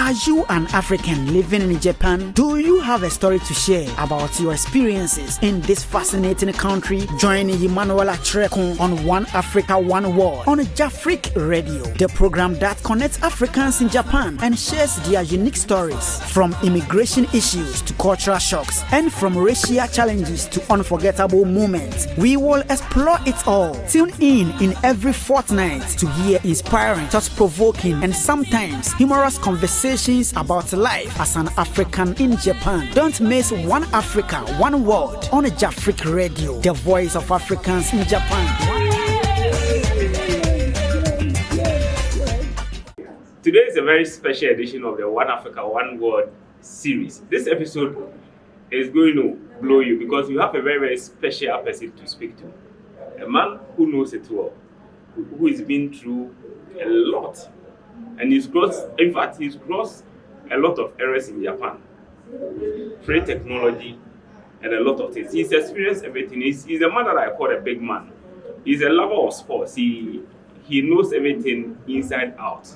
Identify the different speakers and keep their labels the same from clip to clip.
Speaker 1: Are you an African living in Japan? Do you have a story to share about your experiences in this fascinating country? Join Emmanuel Atrekun on One Africa, One World on JafriQ Radio, the program that connects Africans in Japan and shares their unique stories, from immigration issues to cultural shocks and from racial challenges to unforgettable moments. We will explore it all. Tune in every fortnight to hear inspiring, thought-provoking, and sometimes humorous conversations about life as an African in Japan. Don't miss One Africa, One World on JafriQ Radio, the voice of Africans in Japan.
Speaker 2: Today is a very special edition of the One Africa, One World series. This episode is going to blow you because you have a very, very special person to speak to. A man who knows it well, who has been through a lot. And he's crossed a lot of errors in Japan. Free technology and a lot of things. He's experienced everything. He's a man that I call a big man. He's a lover of sports. He knows everything inside out.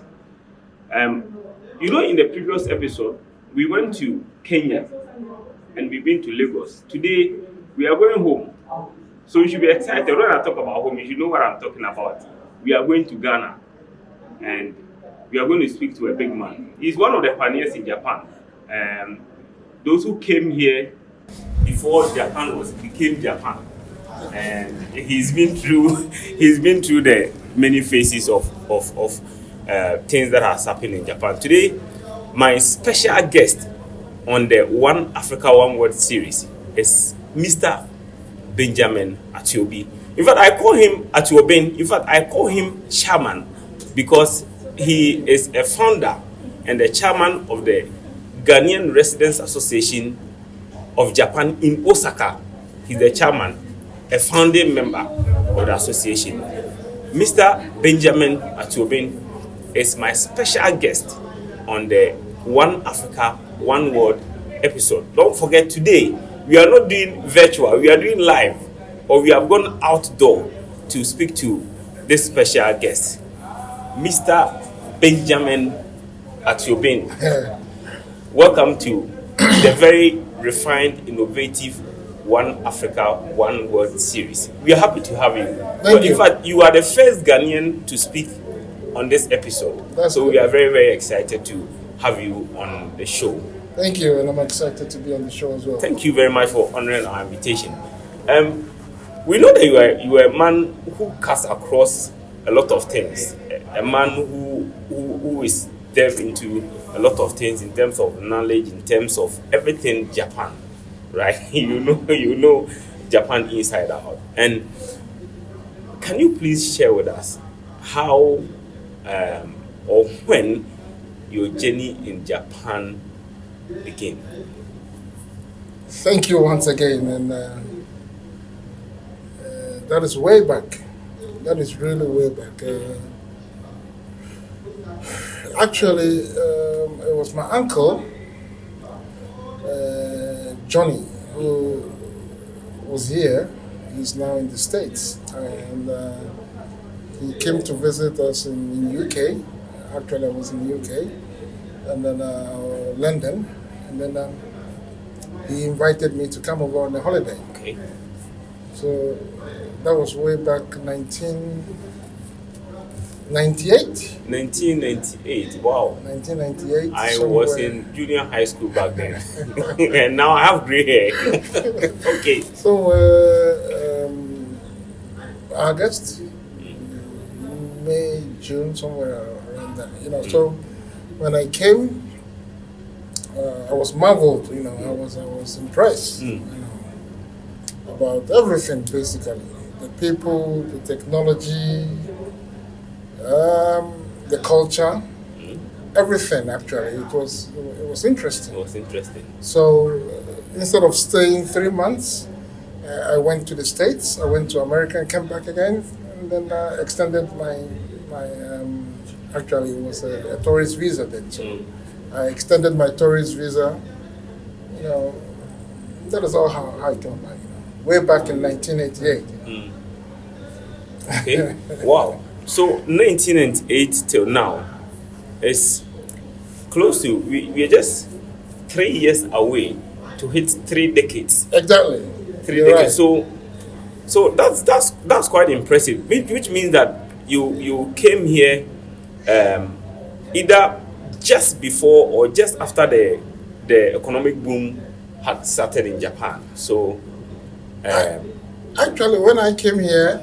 Speaker 2: In the previous episode, we went to Kenya and we've been to Lagos. Today, we are going home. So you should be excited. When I talk about home, you should know what I'm talking about. We are going to Ghana. And we are going to speak to a big man. He's one of the pioneers in Japan. Those who came here before Japan became Japan. And he's been through the many phases of things that has happened in Japan. Today, my special guest on the One Africa, One World series is Mr. Benjamin Atuobeng. In fact, I call him Atuobeng. In fact, I call him Chairman because he is a founder and the chairman of the Ghanaian Residents Association of Japan in Osaka. He's the chairman, a founding member of the association. Mr. Benjamin Atuobeng is my special guest on the One Africa, One World episode. Don't forget, today we are not doing virtual, we are doing live, or we have gone outdoor to speak to this special guest, Mr. Benjamin Atuobeng. Welcome to the very refined, innovative One Africa, One World series. We are happy to have you.
Speaker 3: Thank you.
Speaker 2: In fact, you are the first Ghanaian to speak on this episode. So we are very, very excited to have you on the show.
Speaker 3: Thank you, and I'm excited to be on the show as well.
Speaker 2: Thank you very much for honoring our invitation. We know that you are a man who cuts across a lot of things. A man who is delved into a lot of things in terms of knowledge, in terms of everything Japan, right? You know Japan inside out. And can you please share with us how or when your journey in Japan began?
Speaker 3: Thank you once again, and that is way back. That is really way back. Actually, it was my uncle, Johnny, who was here. He's now in the States, and he came to visit us in UK. Actually, I was in UK, and then London, and then he invited me to come over on a holiday.
Speaker 2: Okay.
Speaker 3: So that was way back 1998.
Speaker 2: 1998. Wow.
Speaker 3: 1998.
Speaker 2: I was in junior high school back then, and now I have gray hair. Okay.
Speaker 3: So August, May, June, somewhere around that. So when I came, I was marveled. I was impressed. About everything, basically, the people, the technology, the culture, everything. Actually, it was interesting.
Speaker 2: It was interesting.
Speaker 3: So instead of staying 3 months, I went to the States. I went to America and came back again, and then extended my actually it was a tourist visa then. So I extended my tourist visa. That is all how I came back. Way back in 1988.
Speaker 2: Okay. Wow. So 1998 till now is close to, we are just 3 years away to hit 3 decades.
Speaker 3: Exactly.
Speaker 2: 3
Speaker 3: You're
Speaker 2: decades.
Speaker 3: right.
Speaker 2: So that's quite impressive. Which means that you came here either just before or just after the economic boom had started in Japan. So
Speaker 3: actually, when I came here,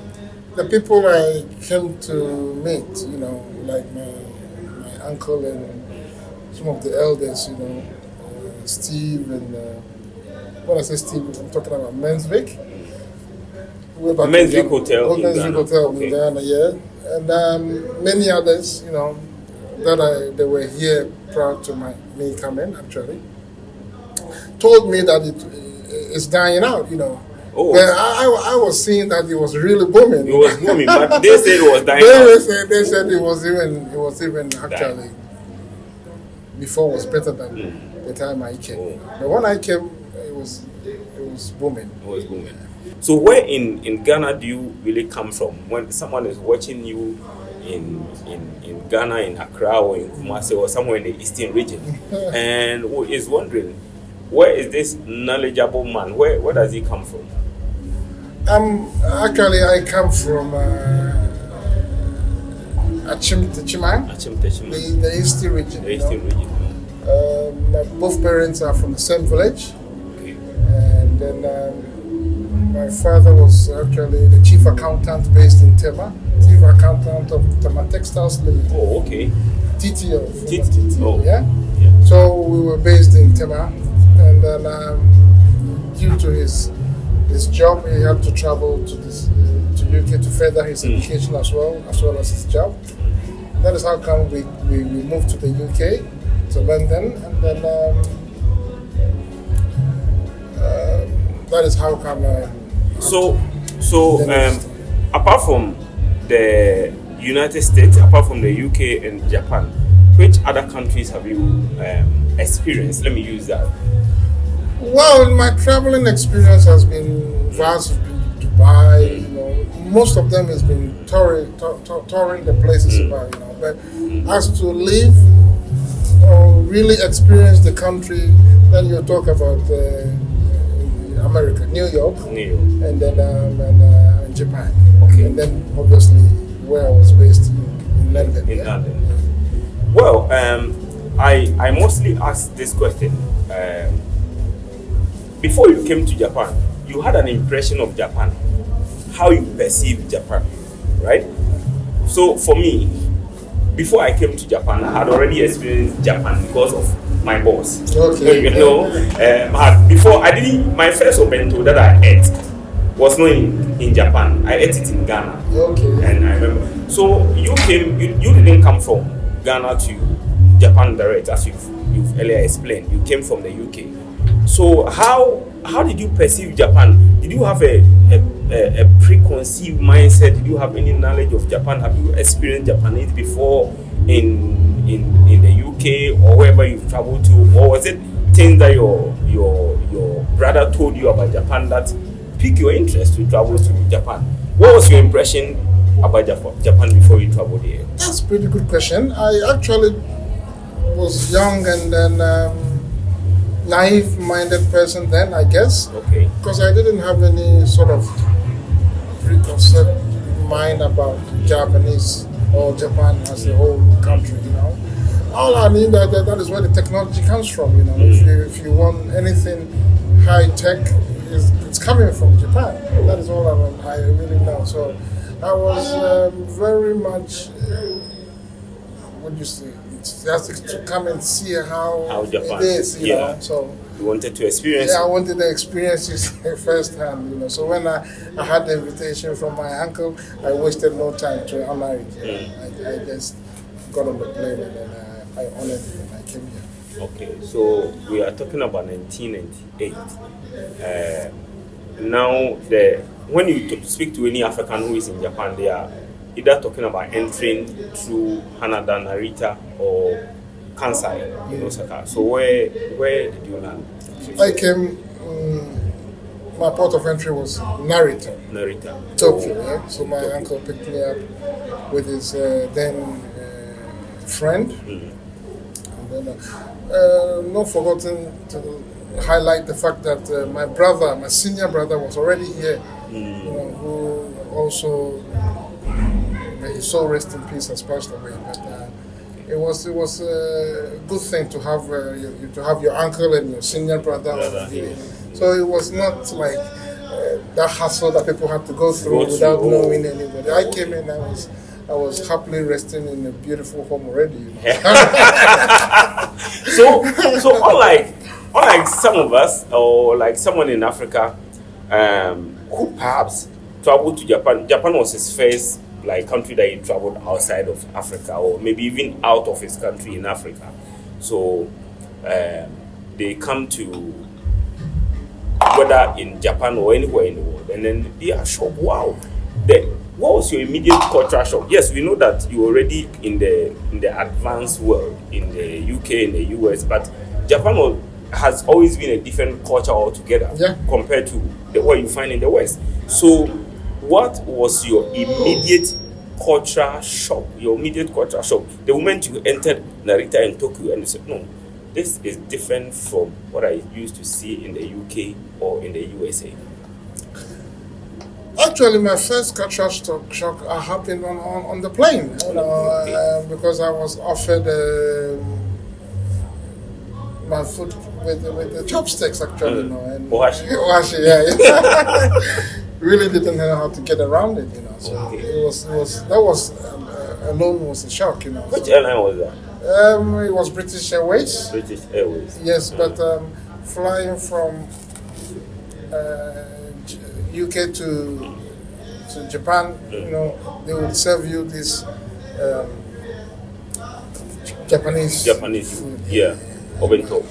Speaker 3: the people I came to meet, like my uncle and some of the elders, Steve and when I say Steve, I'm talking about Mensvik.
Speaker 2: Mensvik Hotel.
Speaker 3: Mensvik Hotel in Ghana, yeah. And many others, that they were here prior to me coming, actually, told me that it's dying out,
Speaker 2: Oh.
Speaker 3: But I was seeing that it was really booming.
Speaker 2: It was booming, but they said it was dying out.
Speaker 3: They said it was even actually before was better than the time I came.
Speaker 2: Oh.
Speaker 3: But when I came, it was booming.
Speaker 2: It was booming. So where in Ghana do you really come from? When someone is watching you in Ghana, in Accra or in Kumasi or somewhere in the eastern region, and who is wondering, where is this knowledgeable man? Where does he come from?
Speaker 3: Actually, I come from Achimte-Chimang, the eastern region.
Speaker 2: The eastern region.
Speaker 3: Both parents are from the same village.
Speaker 2: Okay.
Speaker 3: And then my father was actually the chief accountant based in Tema, chief accountant of Tema Textiles Limited.
Speaker 2: Oh, okay.
Speaker 3: TTO.
Speaker 2: Oh.
Speaker 3: Yeah?
Speaker 2: Yeah.
Speaker 3: So we were based in Tema, and then due to his job, he had to travel to UK to further his education as well as his job. That is how come we moved to the UK, to London, and then that is how come.
Speaker 2: Apart from the United States, apart from the UK and Japan, which other countries have you experienced? Let me use that.
Speaker 3: Well, my traveling experience has been vast. Dubai, most of them has been touring the places about, But as to live or really experience the country, then you talk about America, New York, and then and Japan.
Speaker 2: Okay.
Speaker 3: And then obviously where I was based in London.
Speaker 2: In London. Well, I mostly ask this question. Before you came to Japan, you had an impression of Japan, how you perceive Japan, right? So for me, before I came to Japan, I had already experienced Japan because of my boss.
Speaker 3: Okay.
Speaker 2: My first obento that I ate was not in Japan. I ate it in Ghana.
Speaker 3: Okay.
Speaker 2: And I remember. So you didn't come from Ghana to Japan direct, as you've earlier explained. You came from the UK. So how did you perceive Japan? Did you have a preconceived mindset? Did you have any knowledge of Japan? Have you experienced Japanese before in the UK or wherever you've traveled to? Or was it things that your brother told you about Japan that piqued your interest to travel to Japan? What was your impression about Japan before you traveled there?
Speaker 3: That's a pretty good question. I actually was young and then naive-minded person then, I guess.
Speaker 2: Okay.
Speaker 3: Because I didn't have any sort of preconceived mind about Japanese or Japan as a whole country, All I mean that is where the technology comes from, If you want anything high-tech, it's coming from Japan. That is all I really know. So I was very much, what do you say? Just to come and see how
Speaker 2: Japan
Speaker 3: it is, So
Speaker 2: you wanted to experience.
Speaker 3: Yeah, I wanted to experience it firsthand, So when I had the invitation from my uncle, I wasted no time to honor it. I just got on the plane and then I honored it and I came here.
Speaker 2: Okay, so we are talking about 1998. Now, when you speak to any African who is in Japan, they are either talking about entering through Hanada, Narita, or Kansai in Osaka. So where did you land?
Speaker 3: I came. My port of entry was Narita. Tokyo. Yeah. So my uncle picked me up with his then friend, and And not forgotten to highlight the fact that my senior brother, was already here, who also, may his soul rest in peace, has passed away. But it was a good thing to have your uncle and your senior brother. So it was not like that hassle that people had to go through without knowing anybody. I came in, I was happily resting in a beautiful home already.
Speaker 2: So unlike some of us, or like someone in Africa, who perhaps traveled to Japan. Japan was his first country that he traveled outside of Africa, or maybe even out of his country in Africa. So they come to, whether in Japan or anywhere in the world, and then they are shocked. Wow, what was your immediate cultural shock? Yes, we know that you're already in the advanced world in the UK, in the US, but Japan has always been a different culture altogether compared to what you find in the West. So what was your immediate cultural shock? The moment you entered Narita in Tokyo and you said, no, this is different from what I used to see in the UK or in the USA.
Speaker 3: Actually, my first cultural shock happened on the plane, because I was offered my food with the chopsticks, actually, and
Speaker 2: Ohashi,
Speaker 3: really didn't know how to get around it, So that was alone was a shock,
Speaker 2: Which airline was that?
Speaker 3: It was British Airways.
Speaker 2: British Airways.
Speaker 3: Yes, but flying from UK to Japan, they would serve you this Japanese food.
Speaker 2: Yeah, obento.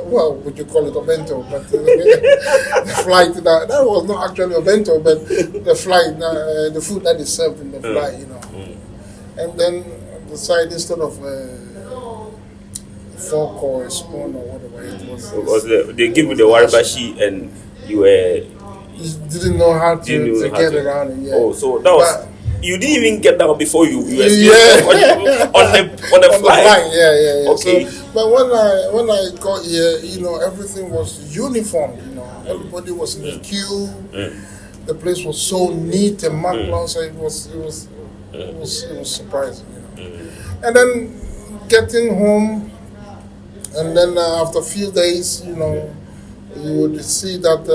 Speaker 3: Well, would you call it obento? But the flight that was not actually obento, but the flight, the food that is served in the flight, And then the side, instead of fork or a spoon or whatever it was.
Speaker 2: They give you the waribashi and you
Speaker 3: didn't know how to get around it. Yeah.
Speaker 2: Oh, so that was. You didn't even get down before you were on the flight.
Speaker 3: Yeah.
Speaker 2: Okay.
Speaker 3: So, but when I got here, everything was uniform. Everybody was in the queue. The place was so neat and marvelous. So it was surprising. And then getting home, and then after a few days, you would see that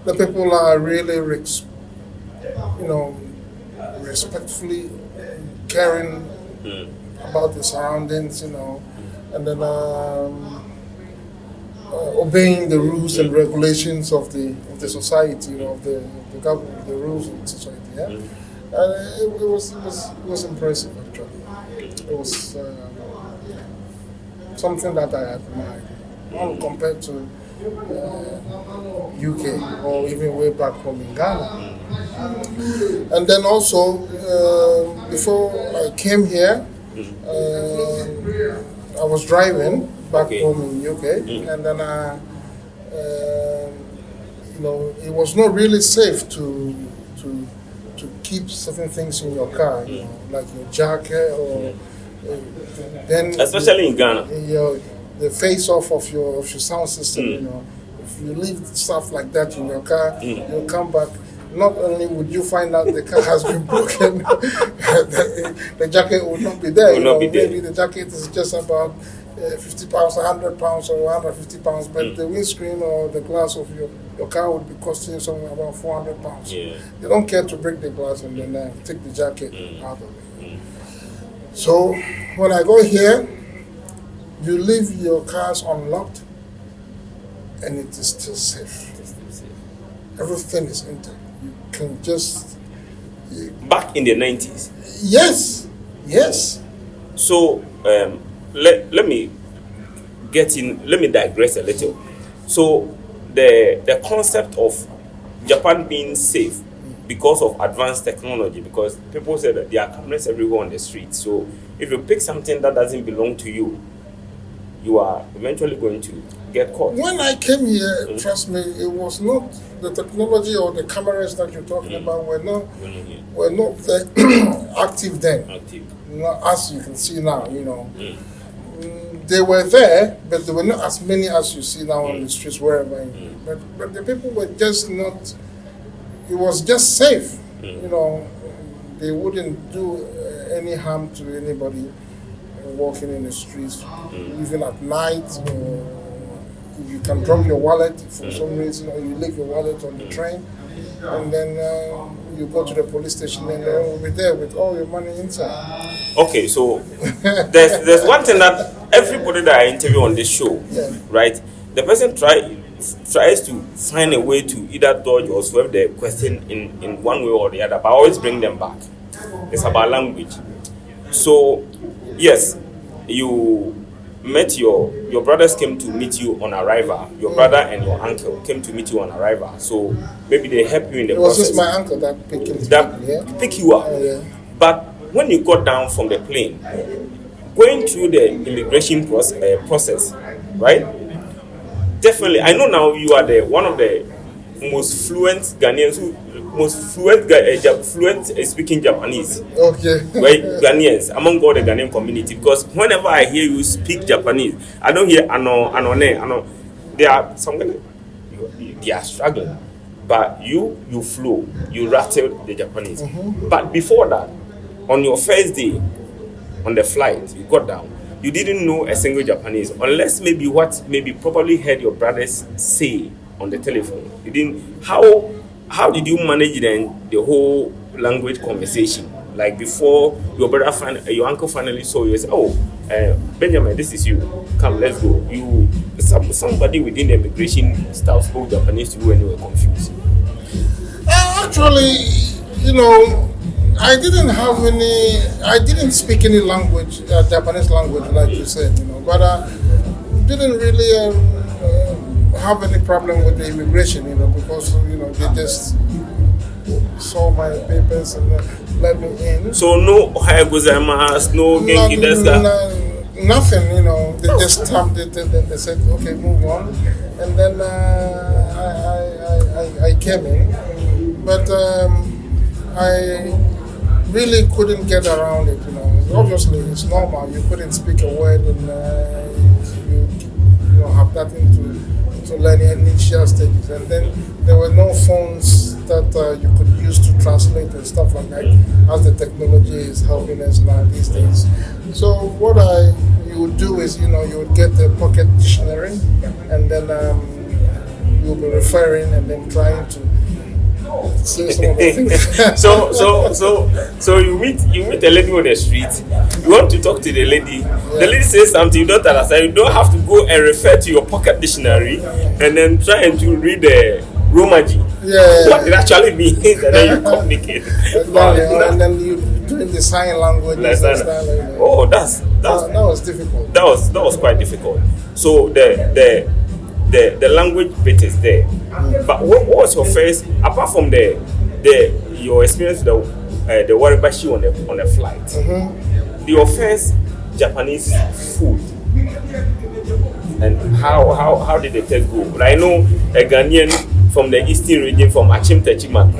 Speaker 3: the people are really respectfully caring about the surroundings, and then obeying the rules and regulations of the society, of the government, the rules of the society. Yeah, and it was impressive, actually. It was something that I admired, compared to UK or even way back home in Ghana. And then also, before I came here, I was driving back home in UK, and then it was not really safe to keep certain things in your car, like your jacket, or then
Speaker 2: especially in Ghana,
Speaker 3: the face off of your sound system. If you leave stuff like that in your car, you'll come back. Not only would you find out the car has been broken, the jacket would not be there. Maybe the jacket is just about 50 pounds, 100 pounds, or 150 pounds, but the windscreen or the glass of your car would be costing you somewhere about 400 pounds.
Speaker 2: Yeah.
Speaker 3: They don't care to break the glass and then take the jacket out of it. So when I go here, you leave your cars unlocked, and it is still safe. Everything is intact. You can just...
Speaker 2: Back in the 90s?
Speaker 3: Yes.
Speaker 2: So, let me digress a little. So, the concept of Japan being safe because of advanced technology, because people say that there are cameras everywhere on the street. So, if you pick something that doesn't belong to you, you are eventually going to get caught.
Speaker 3: When I came here, trust me, it was not the technology or the cameras that you're talking about were not active then. not as you can see now, They were there, but there were not as many as you see now on the streets wherever. But the people were just not. It was just safe, They wouldn't do any harm to anybody walking in the streets, even at night. If you can drop your wallet for some reason, or you leave your wallet on the train, and then you go to the police station, and they will be there with all your money inside.
Speaker 2: Okay, so there's one thing that everybody that I interview on this show, right? The person tries to find a way to either dodge or solve the question in one way or the other, but I always bring them back. It's about language. So, yes, you met your brothers came to meet you on arrival. Your brother and your uncle came to meet you on arrival. So maybe they help you in the process.
Speaker 3: It was just my uncle that
Speaker 2: pick you up. But when you got down from the plane, going through the immigration process, right? Definitely, I know now you are one of the most fluent Ghanaians fluent speaking Japanese.
Speaker 3: Okay.
Speaker 2: Right, Ghanaians among all the Ghanaian community, because whenever I hear you speak Japanese, I don't hear ano. There are some they are struggling, but you flow, you rattle the Japanese. But before that, on your first day on the flight, you got down. You didn't know a single Japanese, unless maybe probably heard your brothers say on the telephone. You didn't. How did you manage then the whole language conversation? Like before your your uncle finally saw you and said, "Oh, Benjamin, this is you. Come, let's go." Somebody within the immigration staff spoke Japanese to you and you were confused.
Speaker 3: Actually, I didn't speak any language, Japanese language, like you said, but I didn't really have any problem with the immigration, because, they just saw my papers and let me in.
Speaker 2: So no ohayou gozaimasu, no genki desu ka?
Speaker 3: Nothing, they just stamped it and then they said, okay, move on. And then I came in, but I really couldn't get around it, Obviously, it's normal. You couldn't speak a word, and you have nothing to learn initial stages. And then there were no phones that you could use to translate and stuff like that, as the technology is helping us now these days. So what you would do is, you would get the pocket dictionary, and then you'll be referring and then trying to say some of the things.
Speaker 2: So you meet a lady on the street. You want to talk to the lady. Yeah. The lady says something you don't understand. You don't have to go and refer to your pocket dictionary and then trying to read the Romaji.
Speaker 3: Yeah.
Speaker 2: What it actually means, and then you communicate.
Speaker 3: And then you doing the sign language.
Speaker 2: Oh, that
Speaker 3: was difficult.
Speaker 2: That was quite difficult. So the language bit is there. But what was your first, apart from your experience with the waribashi on the flight, your first Japanese food, and how did the taste go? But I know a Ghanaian from the eastern region, from Achim Techima,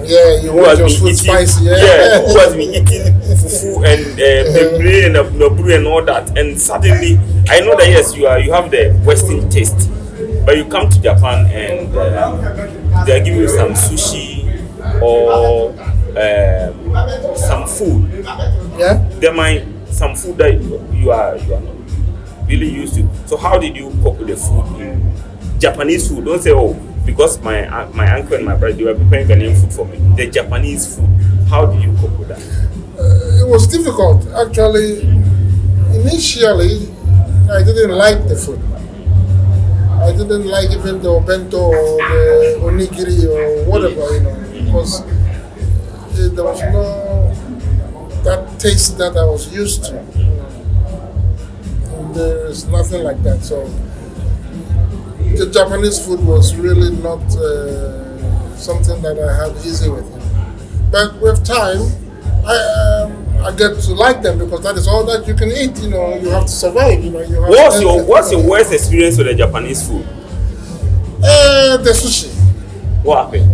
Speaker 3: you want your food spicy,
Speaker 2: who has been eating fufu and pembre and nobru and all that, and suddenly I know that yes, you have the Western taste. But you come to Japan and they give you some sushi or some food.
Speaker 3: Yeah.
Speaker 2: There might some food that you are not really used to. So how did you cook with the food in Japanese food? Don't say, oh, because my uncle and my brother, they were preparing Ghanaian food for me. The Japanese food. How did you cook with that?
Speaker 3: It was difficult. Actually, initially, I didn't like the food. I didn't like even the bento or the onigiri or whatever, because there was no that taste that I was used to. And there is nothing like that. So the Japanese food was really not something that I had easy with. But with time, I get to like them because that is all that you can eat. You have to survive.
Speaker 2: What's your worst experience with the Japanese food?
Speaker 3: The sushi.
Speaker 2: What happened?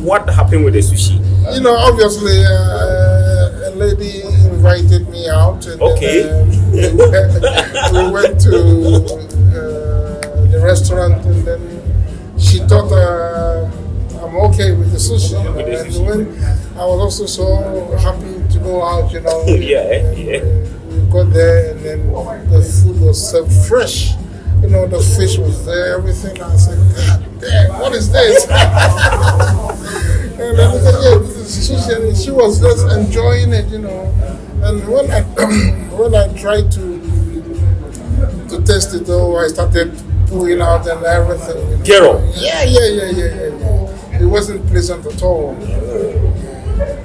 Speaker 2: What happened with the sushi?
Speaker 3: Obviously, a lady invited me out, and then, we went to the restaurant, and then she thought I'm okay with the sushi. And when I was also so happy to go out, We got there, and then the food was served fresh. The fish was there, everything. I said, God damn, what is this? And then I said, yeah, this is sushi. And she was just enjoying it, And when I tried to test it, though, I started pulling out and everything.
Speaker 2: Carol.
Speaker 3: Yeah. It wasn't pleasant at all.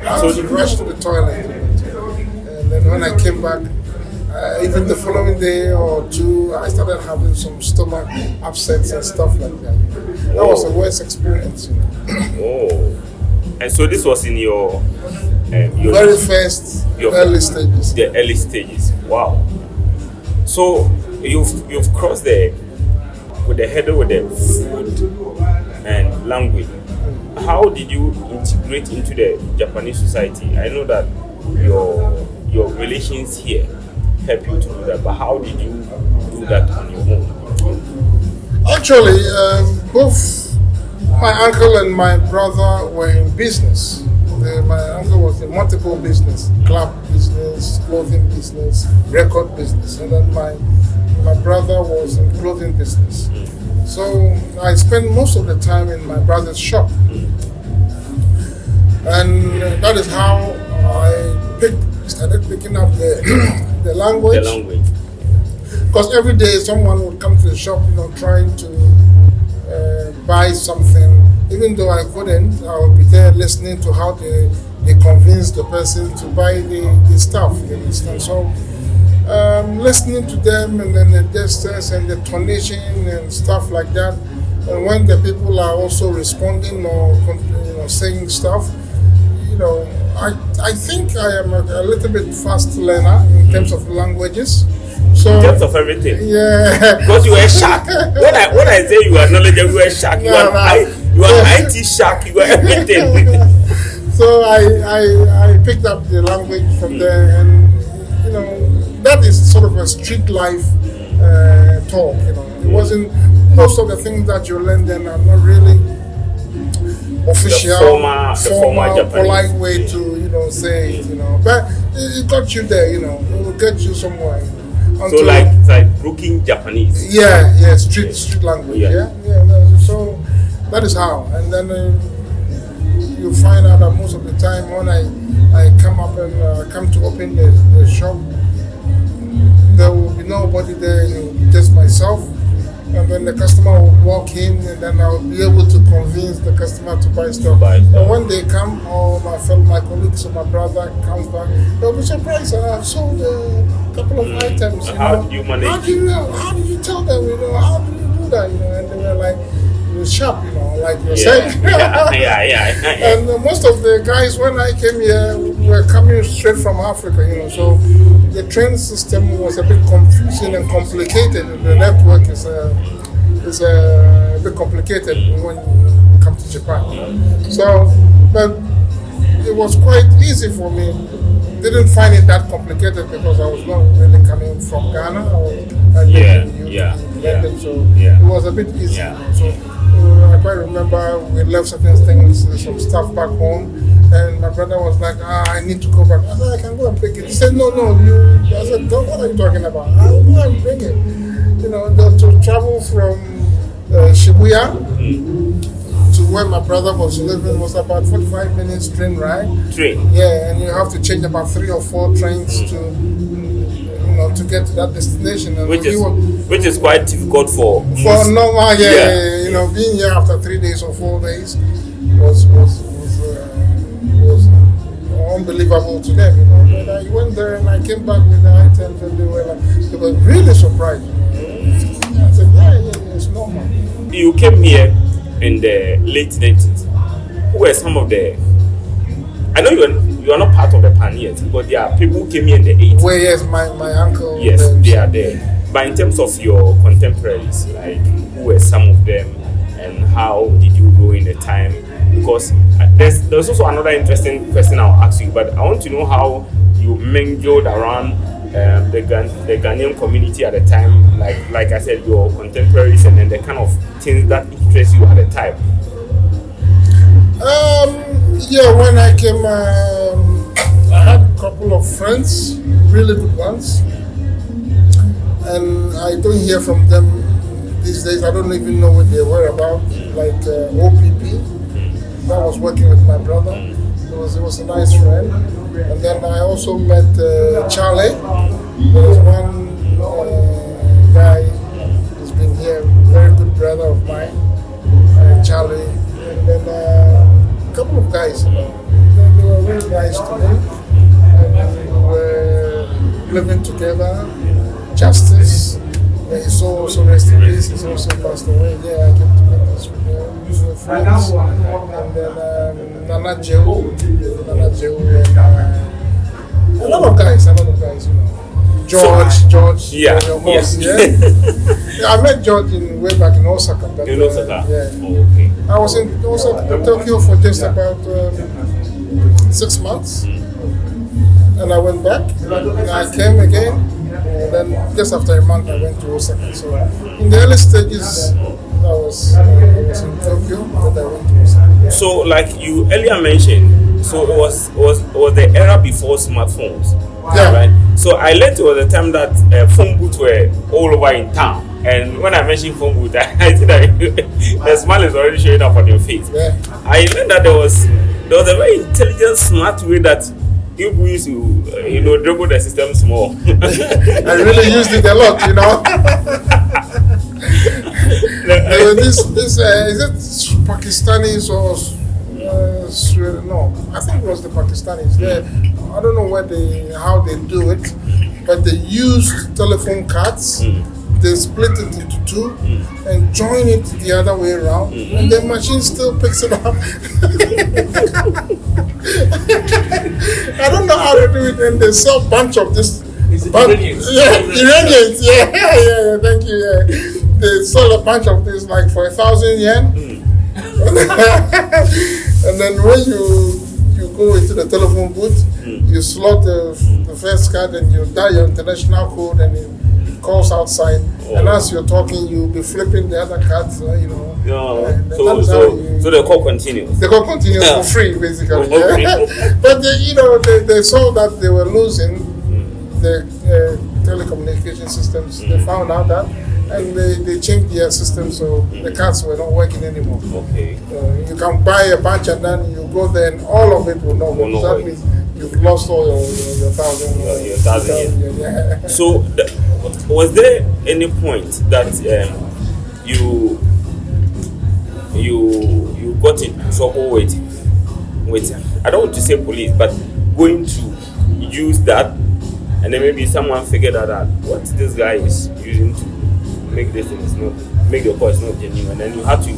Speaker 3: I was rushed to the toilet. And then when I came back, even the following day or two, I started having some stomach upsets and stuff like that. That was the worst experience.
Speaker 2: Oh. And so this was in your
Speaker 3: very first early stages.
Speaker 2: The early stages. Wow. So you've crossed there with the header with the food and language. How did you integrate into the Japanese society? I know that your relations here help you to do that, but how did you do that on your own?
Speaker 3: Actually, both my uncle and my brother were in business. My uncle was in multiple business, club business, clothing business, record business, and then my brother was in clothing business. So I spent most of the time in my brother's shop. And that is how I started picking up the language.
Speaker 2: The language.
Speaker 3: Because every day someone would come to the shop, trying to buy something. Even though I couldn't, I would be there listening to how they convince the person to buy the stuff. So listening to them, and then the gestures and the tonation and stuff like that. And when the people are also responding or saying stuff, I think I am a little bit fast learner in terms of languages. So,
Speaker 2: in terms of everything.
Speaker 3: Yeah.
Speaker 2: Because you were shark. When I say you are knowledgeable, you are shark. You are IT shark. You are everything.
Speaker 3: So I picked up the language from there, and that is sort of a street life talk. It wasn't, most of the things that you learn then are not really official,
Speaker 2: the formal
Speaker 3: polite way to say it. But it got you there. It will get you somewhere.
Speaker 2: So like broken Japanese.
Speaker 3: Yeah, street language. Yeah. So that is how, and then you find out that most of the time when I come up and come to open the shop, there will be nobody there, just myself. And then the customer will walk in, and then I will be able to convince the customer to buy stuff. And when they come, or my colleagues or my brother comes back, they'll be surprised. I've sold a couple of items.
Speaker 2: How did you manage?
Speaker 3: How did you tell them? How did you do that? And they were like, "You're sharp, like you're saying."
Speaker 2: Yeah.
Speaker 3: And most of the guys, when I came here, were coming straight from Africa. So the train system was a bit confusing and complicated. The network is a bit complicated when you come to Japan. So, but it was quite easy for me. Didn't find it that complicated because I was not really coming from Ghana. I lived in London, so it was a bit easy. So I quite remember we left certain things, some stuff back home. And my brother was like, I need to go back. I said, I can go and pick it. He said, no, you. I said, what are you talking about? I'll go and bring it. To travel from Shibuya to where my brother was living was about 45 minutes train ride. Yeah, and you have to change about 3 or 4 trains to get to that destination. And
Speaker 2: which is quite difficult for
Speaker 3: normal. Being here after 3 days or 4 days was unbelievable to them, But I went there and I came back with the items, and they were really surprised. I said, it's normal.
Speaker 2: You came here in the late 90s. Who were some of the? I know you are not part of the pioneers, but there are people who came here in the 80s.
Speaker 3: Well, yes, my uncle.
Speaker 2: Yes, they are there. But in terms of your contemporaries, who were some of them, and how did you grow in the time? Because there's also another interesting question I'll ask you, but I want to know how you mingled around the Ghanaian community at the time, like I said, your contemporaries, and then the kind of things that interest you at the time?
Speaker 3: When I came, I had a couple of friends, really good ones, and I don't hear from them these days. I don't even know what they were about, like OPP, that was working with my brother. It was a nice friend. And then I also met Charlie. There was one guy who's been here, very good brother of mine, Charlie. And then a couple of guys, they were really nice to me. And we were living together. Justice, he's also rest in peace, he's also passed away. Yeah, I came to meet this with friends. And then Nana Jehu, and a lot of guys, George.
Speaker 2: Yeah.
Speaker 3: I met George way back in Osaka.
Speaker 2: In Osaka?
Speaker 3: Yeah.
Speaker 2: Oh, okay.
Speaker 3: I was in Osaka, Tokyo for just about 6 months. And I went back, and I came again. And then just after a month, I went to Osaka. So in the early stages, I was in Tokyo, but I went to Osaka.
Speaker 2: So, like you earlier mentioned, so it was the era before smartphones.
Speaker 3: Yeah.
Speaker 2: Right. So I learned it was the time that phone booths were all over in town. And when I mentioned phone booth, I see that the smile is already showing up on your face.
Speaker 3: Yeah.
Speaker 2: I learned that there was a very intelligent, smart way that people used to, dribble the system small.
Speaker 3: I really used it a lot, This is it Pakistanis or no? I think it was the Pakistanis. I don't know how they do it, but they use telephone cards. They split it into two and join it the other way around, and the machine still picks it up. I don't know how to do it, and they sell a bunch of this.
Speaker 2: Iranians.
Speaker 3: Iranians, yeah, thank you, yeah. They sell a bunch of this like for 1,000 yen. And then when you go into the telephone booth, you slot the first card and you dial your international code and it calls outside. And as you're talking, you'll be flipping the other cards,
Speaker 2: So the call continues.
Speaker 3: The call continues for free, basically. But they saw that they were losing the telecommunication systems. They found out that, and they changed their system, so the cards were not working anymore.
Speaker 2: Okay.
Speaker 3: You can buy a bunch and then you go there and all of it will not work. So that means you've lost all your 1,000.
Speaker 2: Your 1,000
Speaker 3: yeah.
Speaker 2: So, was there any point that you got into trouble with I don't want to say police, but going to use that, and then maybe someone figured out that what this guy is using to make this thing is not, make your voice not genuine, and then you have to.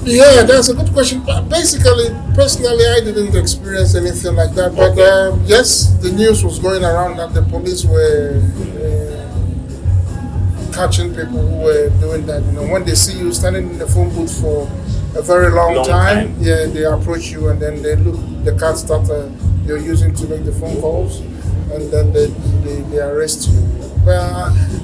Speaker 3: Yeah, that's a good question. Basically, personally, I didn't experience anything like that. But yes, the news was going around that the police were catching people who were doing that. When they see you standing in the phone booth for a very long time, yeah, they approach you and then they look the cards that you're using to make the phone calls, and then they arrest you. But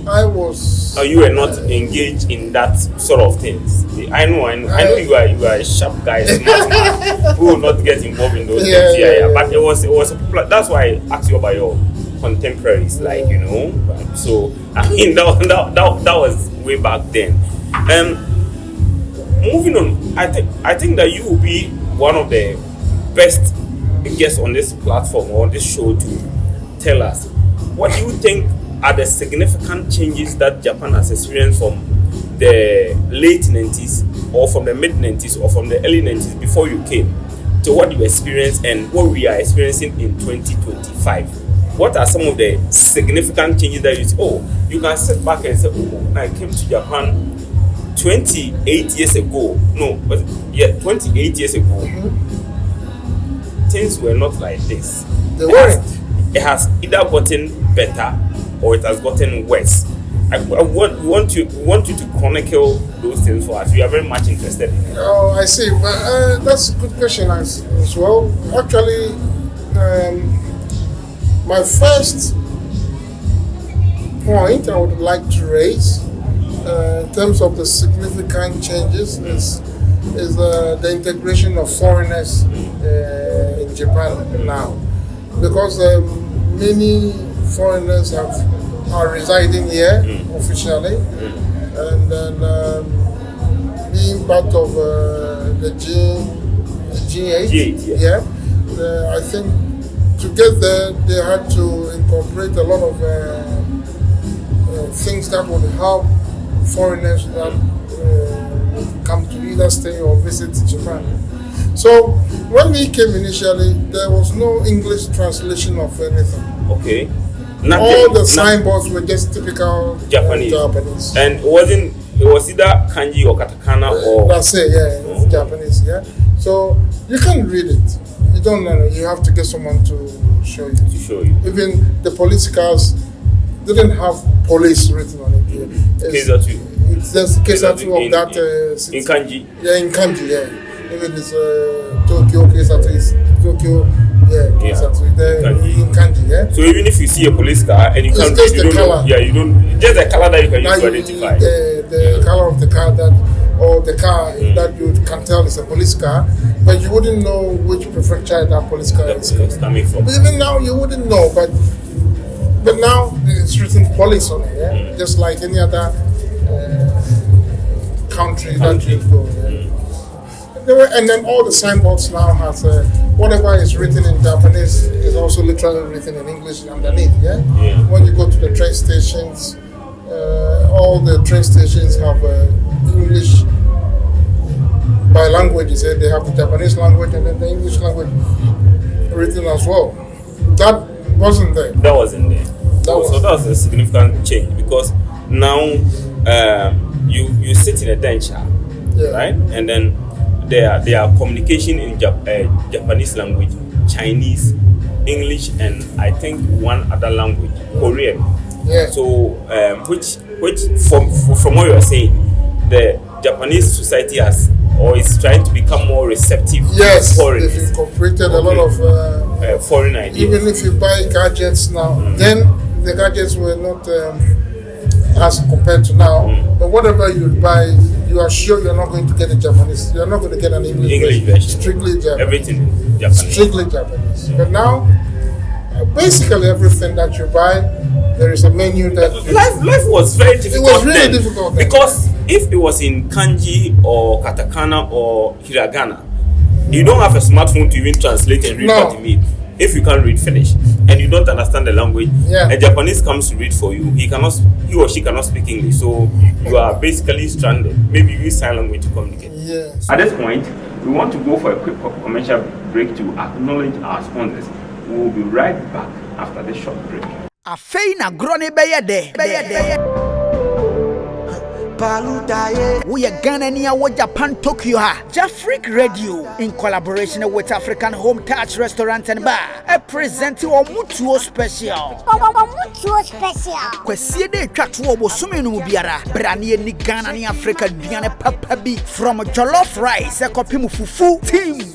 Speaker 3: I was.
Speaker 2: Oh, you were not engaged in that sort of things. I know you are a sharp guy, smart man, who will not get involved in those things. Yeah. But it was a popular. That's why I asked you about your contemporaries, So I mean that was way back then. Moving on, I think that you will be one of the best guests on this platform or on this show to tell us what do you think are the significant changes that Japan has experienced from the late 90s or from the mid 90s or from the early 90s before you came to what you experienced and what we are experiencing in 2025. What are some of the significant changes that you say, you can sit back and say, when I came to Japan 28 years ago, 28 years ago, things were not like this.
Speaker 3: They weren't.
Speaker 2: It has either gotten better or it has gotten worse. I want you to chronicle those things for us. We are very much interested in it.
Speaker 3: Oh, I see. That's a good question as well. Actually, My first point I would like to raise in terms of the significant changes is the integration of foreigners in Japan now, because many foreigners are residing here officially, and then being part of the G8, I think to get there they had to incorporate a lot of things that would help foreigners that come to either stay or visit Japan. So when we came initially, there was no English translation of anything.
Speaker 2: Okay.
Speaker 3: All the signboards were just typical Japanese.
Speaker 2: And it was either kanji or katakana or...
Speaker 3: That's it, yeah. It's Japanese, yeah. So you can't read it. You don't know. You have to get someone to show you. Even the police cars didn't have police written on it. It's just case of that.
Speaker 2: In kanji?
Speaker 3: Yeah, in kanji, yeah. Even it's Tokyo case is Tokyo, case in kanji, yeah.
Speaker 2: So even if you see a police car and you can't read, you don't know, you don't, just the color that you can use to identify.
Speaker 3: The color of the car or the car that you can tell is a police car, but you wouldn't know which prefecture that police car is
Speaker 2: coming from.
Speaker 3: But even now you wouldn't know, but now it's written police on it, just like any other country that you go. And then all the signboards now has whatever is written in Japanese is also literally written in English underneath. When you go to the train stations, all the train stations have English by languages. They have the Japanese language and then the English language written as well. That wasn't there.
Speaker 2: That wasn't there. So that was a significant change, because now you sit in a dencha, right? And then there are communication in Japanese language, Chinese, English, and I think one other language, Korean. So which from what you are saying, the Japanese society has or is trying to become more receptive to foreign.
Speaker 3: They've incorporated a lot of
Speaker 2: foreign ideas.
Speaker 3: Even if you buy gadgets now, then the gadgets were not as compared to now. But whatever you buy, you are sure you're not going to get a Japanese. You're not going to get an English version. Strictly Japanese.
Speaker 2: Everything Japanese.
Speaker 3: Strictly Japanese. But now, basically everything that you buy, there is a menu that...
Speaker 2: Life was very difficult.
Speaker 3: It was really difficult then.
Speaker 2: Because if it was in kanji or katakana or hiragana, you don't have a smartphone to even translate and read what you mean. If you can't read Finnish and you don't understand the language, a Japanese comes to read for you. He or she cannot speak English, so you are basically stranded. Maybe you use sign language to communicate.
Speaker 3: Yes.
Speaker 2: At this point, we want to go for a quick commercial break to acknowledge our sponsors. We will be right back after this short break.
Speaker 1: Afei na grone beye de. We are Ghanaian Japan Tokyo JafriQ Radio in collaboration with African Home Touch Restaurant and Bar present our Mutuo Special. Kwesi de twatwo obosome no biara brane ni Ghana ni Africa duane papa bi from jollof rice ekopim fufu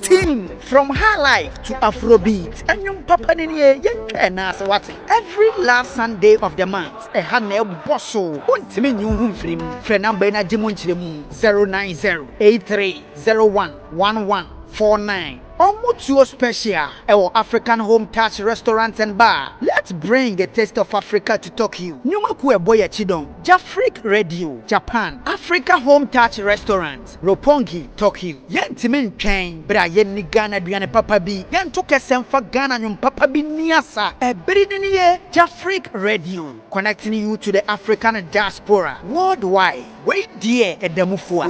Speaker 1: team from high life to Afrobeat enyum papa ni yentwa na ase wate every last Sunday of the month ha na eboso untimi nyu hu mfrim number na jimunchiremu 09083011149. Mutuo Special our African Home Touch Restaurant and Bar. Let's bring the taste of Africa to Tokyo. Nyumaku eboya chidon. JafriQ Radio, Japan. Africa Home Touch Restaurant, Roppongi, Tokyo. Yentimin train, bra yen ni Ghana duane papa bi. Yen toke semfa Ghana nyum papa bi niasa. Ebridiniye JafriQ Radio, connecting you to the African diaspora worldwide. Wait dear edamufua.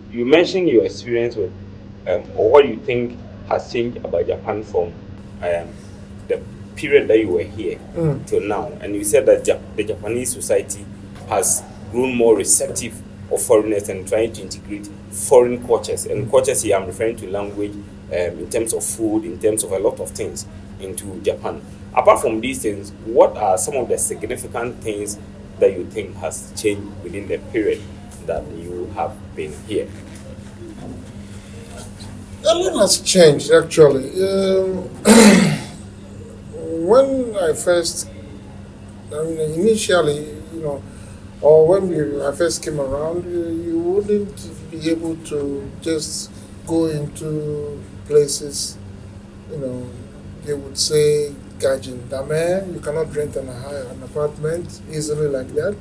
Speaker 2: You mentioned your experience with or what you think has changed about Japan from the period that you were here till now, and you said that the Japanese society has grown more receptive of foreigners and trying to integrate foreign cultures, and cultures here I'm referring to language, in terms of food, in terms of a lot of things into Japan. Apart from these things, what are some of the significant things that you think has changed within the period that you have been here?
Speaker 3: A lot has changed, actually. When I first, initially, or when I first came around, you wouldn't be able to just go into places, they would say, Gajin Dame, you cannot rent an apartment easily like that.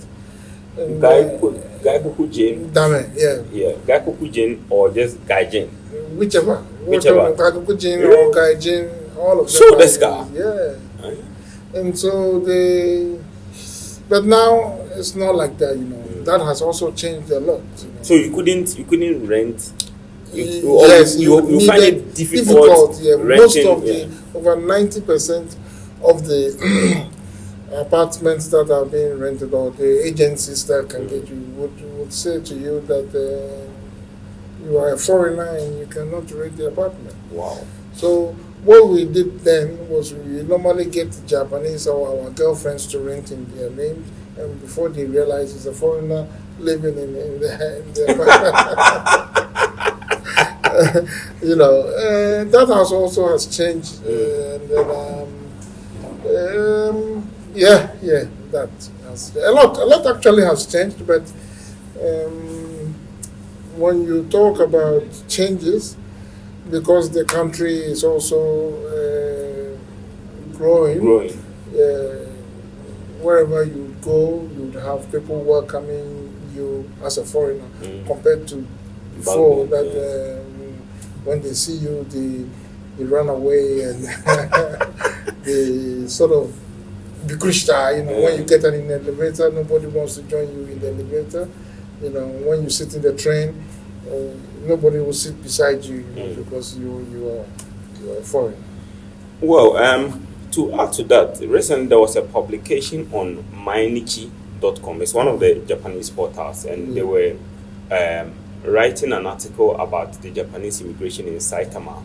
Speaker 2: Guy Kukujin?
Speaker 3: Dame, yeah.
Speaker 2: Yeah, Guy Kukujin or just Gajin?
Speaker 3: Whichever.
Speaker 2: Whichever.
Speaker 3: Guy Kukujin or Gajin, all of them.
Speaker 2: So this guy?
Speaker 3: Yeah. And so but now it's not like that, That has also changed a lot.
Speaker 2: So you couldn't rent.
Speaker 3: Yes,
Speaker 2: you find it difficult.
Speaker 3: Yeah,
Speaker 2: renting,
Speaker 3: most of the over 90% of the apartments that are being rented or the agencies that can get you would say to you that you are a foreigner and you cannot rent the apartment.
Speaker 2: Wow.
Speaker 3: So what we did then was we normally get the Japanese or our girlfriends to rent in their name, and before they realize it's a foreigner living in the apartment. That has also has changed, and then that has a lot actually has changed. But when you talk about changes, because the country is also growing. Wherever you go, you'd have people welcoming you as a foreigner, compared to before that. When they see you, they run away and they sort of be Krishta. When you get in an elevator, nobody wants to join you in the elevator. When you sit in the train, nobody will sit beside you, because you are foreign.
Speaker 2: Well, to add to that, recently there was a publication on Mainichi.com. It's one of the Japanese portals, and they were writing an article about the Japanese immigration in Saitama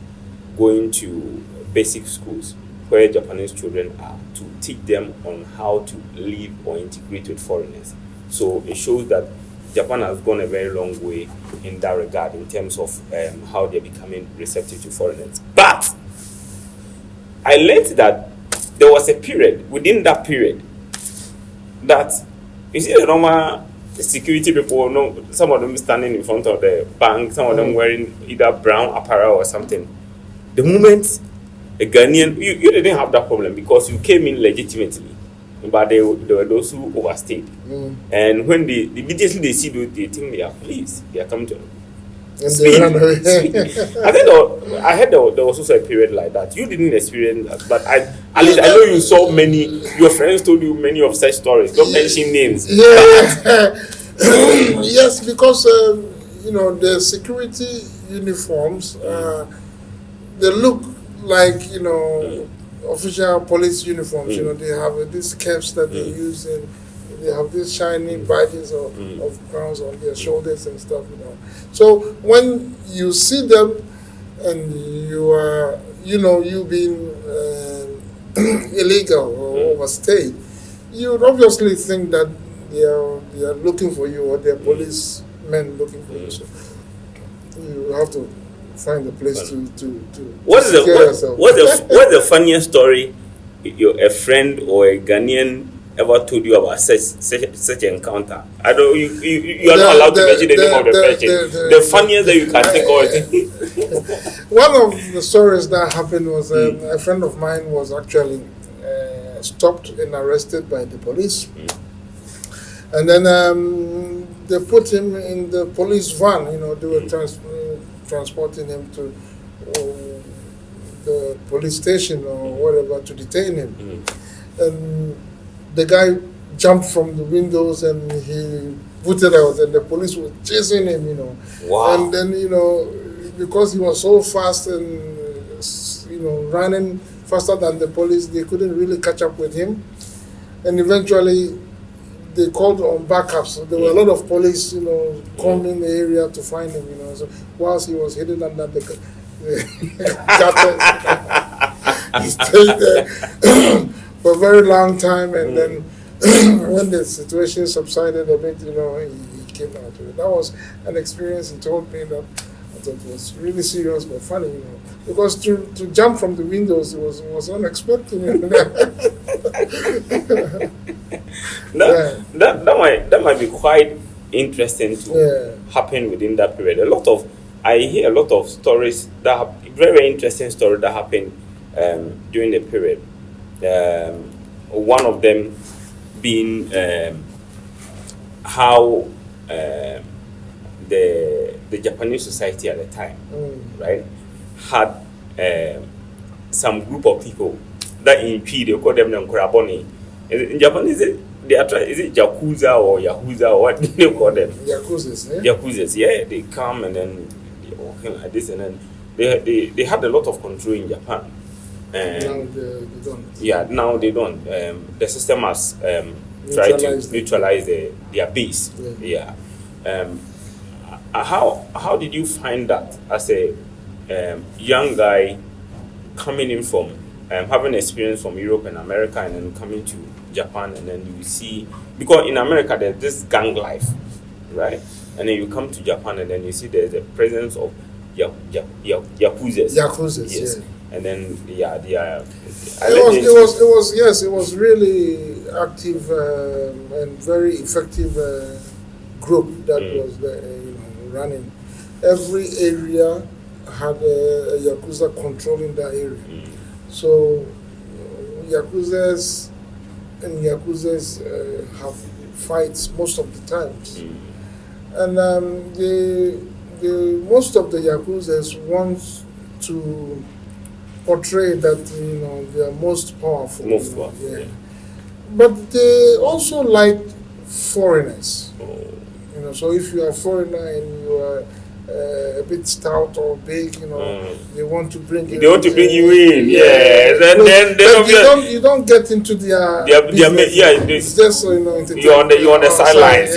Speaker 2: going to basic schools where Japanese children are, to teach them on how to live or integrate with foreigners. So it shows that Japan has gone a very long way in that regard in terms of how they're becoming receptive to foreigners. But I learned that there was a period, within that period, that you see the normal security people, some of them standing in front of the bank, some of them wearing either brown apparel or something. The moment a Ghanaian, you didn't have that problem because you came in legitimately. But there were those who overstayed. And when immediately they see those, they think they are police. They are coming to speed. I heard there was also a period like that. You didn't experience that, but at least I know you saw many. Your friends told you many of such stories. Don't mention names.
Speaker 3: Yeah. Yes, because the security uniforms, they look like official police uniforms. They have these caps that they use, and they have these shiny badges of crowns on their shoulders and stuff. So when you see them and you are, you being illegal or overstayed, you would obviously think that they are looking for you, or they're policemen looking for you. So you have to find a place to
Speaker 2: what's
Speaker 3: yourself.
Speaker 2: What's the funniest story a friend or a Ghanaian ever told you about such encounter? I don't. You are not allowed to mention the name of the person. The funniest that you can think of.
Speaker 3: One of the stories that happened was a friend of mine was actually stopped and arrested by the police, and then they put him in the police van. They were transporting him to the police station or whatever to detain him, and the guy jumped from the windows and he booted out, and the police were chasing him,
Speaker 2: Wow.
Speaker 3: And then, because he was so fast and, running faster than the police, they couldn't really catch up with him. And eventually they called on backups. So there were a lot of police, coming in the area to find him, So whilst he was hidden under the gutters, he stayed there for a very long time, and then when the situation subsided a bit, he came out with it. That was an experience. He told me that I thought it was really serious but funny, because to jump from the windows was unexpected.
Speaker 2: That might be quite interesting to happen within that period. I hear a lot of stories very interesting stories that happened during the period. One of them being how the Japanese society at the time, right, had some group of people that in P they call them Nkoraboni. In Japanese, is it Yakuza or Yahuza or what do they call them?
Speaker 3: Yakuzas,
Speaker 2: Yakuzas, yeah. They come and then they're walking like this, and then they had a lot of control in Japan.
Speaker 3: Now they don't.
Speaker 2: Yeah, now they don't. The system has tried to neutralize their base. Yeah. How did you find that as a young guy coming in from having experience from Europe and America, and then coming to Japan, and then you see, because in America there's this gang life, right? And then you come to Japan, and then you see there's a presence of Yakuzas.
Speaker 3: Yakuzas,
Speaker 2: yes.
Speaker 3: Yeah.
Speaker 2: And then they are.
Speaker 3: It was really active and very effective group that was running. Every area had a Yakuza controlling that area. So Yakuzas have fights most of the times, and most of the Yakuzas want to portray that they are most powerful. Yeah. But they also like foreigners. So if you are a foreigner and you are a bit stout or big, they want to bring you.
Speaker 2: They want to bring you in, yes. And then
Speaker 3: you don't get into their business. It's just entertainment.
Speaker 2: You're on the sidelines,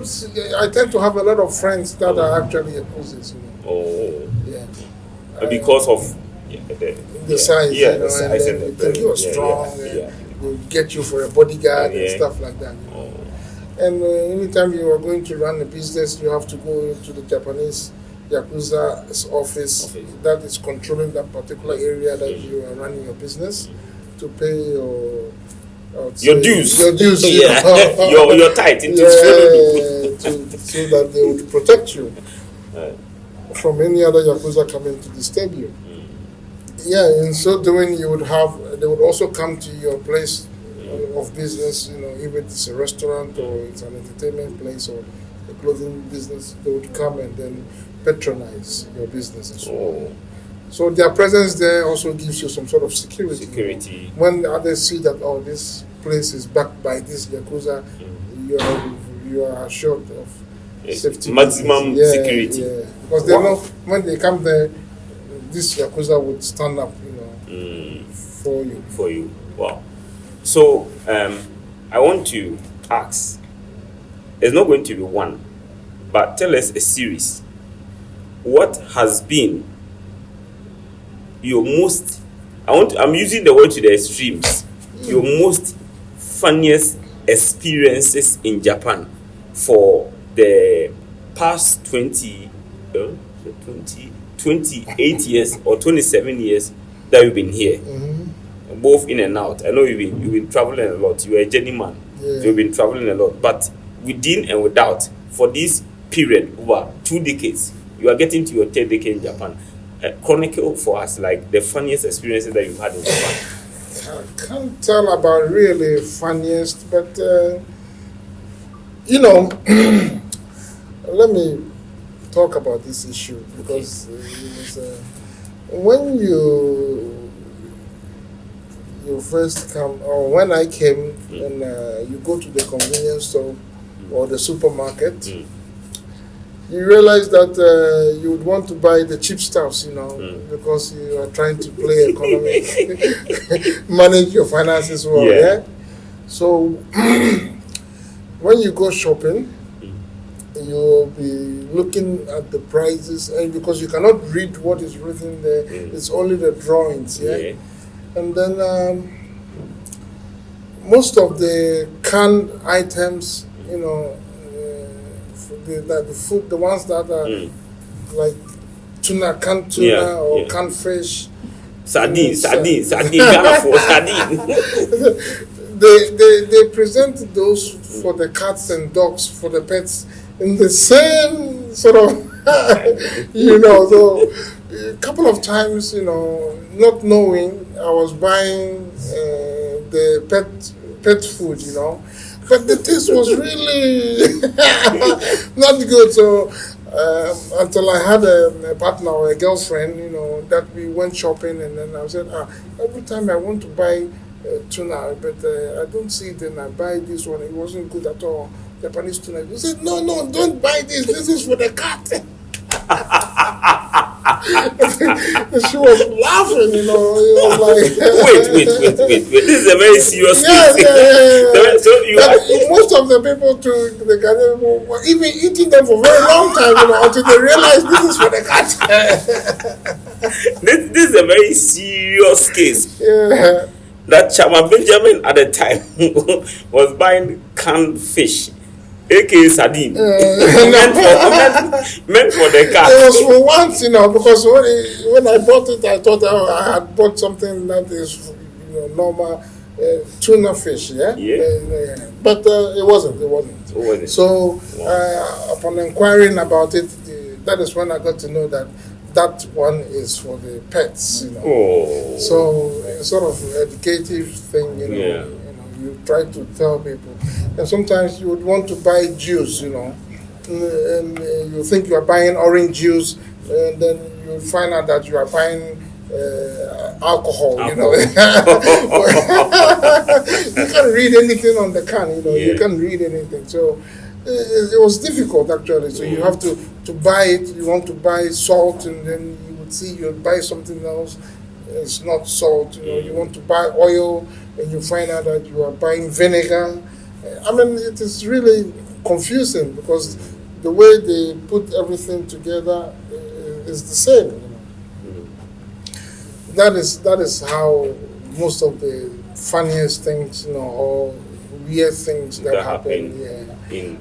Speaker 3: So I tend to have a lot of friends that are actually opposers.
Speaker 2: Because of
Speaker 3: the size,
Speaker 2: the size,
Speaker 3: and they think you're strong. They get you for a bodyguard and stuff like that. And anytime you are going to run a business, you have to go to the Japanese Yakuza's office that is controlling that particular area that you are running your business to pay your
Speaker 2: dues.
Speaker 3: Your dues,
Speaker 2: your tithe into
Speaker 3: so that they would protect you from any other Yakuza coming to the stadium. Yeah, in so doing, they would also come to your place of business, if it's a restaurant or it's an entertainment place or a clothing business, they would come and then patronize your business as well. So their presence there also gives you some sort of security. When others see that, this place is backed by this Yakuza, you are assured of safety.
Speaker 2: Maximum security.
Speaker 3: Yeah. Because they know when they come there, this Yakuza would stand up, for you.
Speaker 2: For you. Wow. So, I want to ask, it's not going to be one, but tell us a series. What has been your most, I'm using the word to the extremes, your most funniest experiences in Japan for the past 28 years or 27 years that you've been here? Both in and out. I know you've been traveling a lot. You're a journeyman. So you've been traveling a lot. But within and without, for this period, over 2 decades, you are getting to your 3rd decade in Japan. Chronicle for us, like the funniest experiences that you've had in Japan.
Speaker 3: I can't tell about really funniest, but let me talk about this issue because it was when you first come, or when I came, and you go to the convenience store or the supermarket, you realize that you would want to buy the cheap stuffs, because you are trying to play economic, manage your finances well, yeah? So when you go shopping, you'll be looking at the prices, and because you cannot read what is written there, it's only the drawings, And then most of the canned items, the food, the ones that are like canned tuna or canned fish.
Speaker 2: Sardine, Ghana for sardine.
Speaker 3: They present those for the cats and dogs, for the pets, in the same sort of, so a couple of times, not knowing, I was buying the pet food, but the taste was really not good. So until I had a partner or a girlfriend, that we went shopping, and then I said, every time I want to buy tuna, but I don't see it, and I buy this one. It wasn't good at all. Japanese tuna. He said, no, don't buy this. This is for the cat. She was laughing, It was like,
Speaker 2: wait. This is a very serious case.
Speaker 3: Yeah. So most of the people the Ghanaian were even eating them for a very long time, until they realized this is for the cat.
Speaker 2: This is a very serious case.
Speaker 3: Yeah.
Speaker 2: That Chairman Benjamin at the time was buying canned fish, aka sardine, meant for the cat.
Speaker 3: It was for once, because when I bought it, I thought I had bought something that is, normal tuna fish, yeah. But it wasn't. So upon inquiring about it, that is when I got to know that one is for the pets, So it's sort of educative thing, you try to tell people. And sometimes you would want to buy juice, and you think you are buying orange juice, and then you find out that you are buying alcohol. You can't read anything on the can, you can't read anything. So it was difficult, actually. So you have to buy it. You want to buy salt, and then you would see you buy something else. It's not salt. You want to buy oil, and you find out that you are buying vinegar. It is really confusing because the way they put everything together is the same. That is how most of the funniest things, or weird things that happen
Speaker 2: in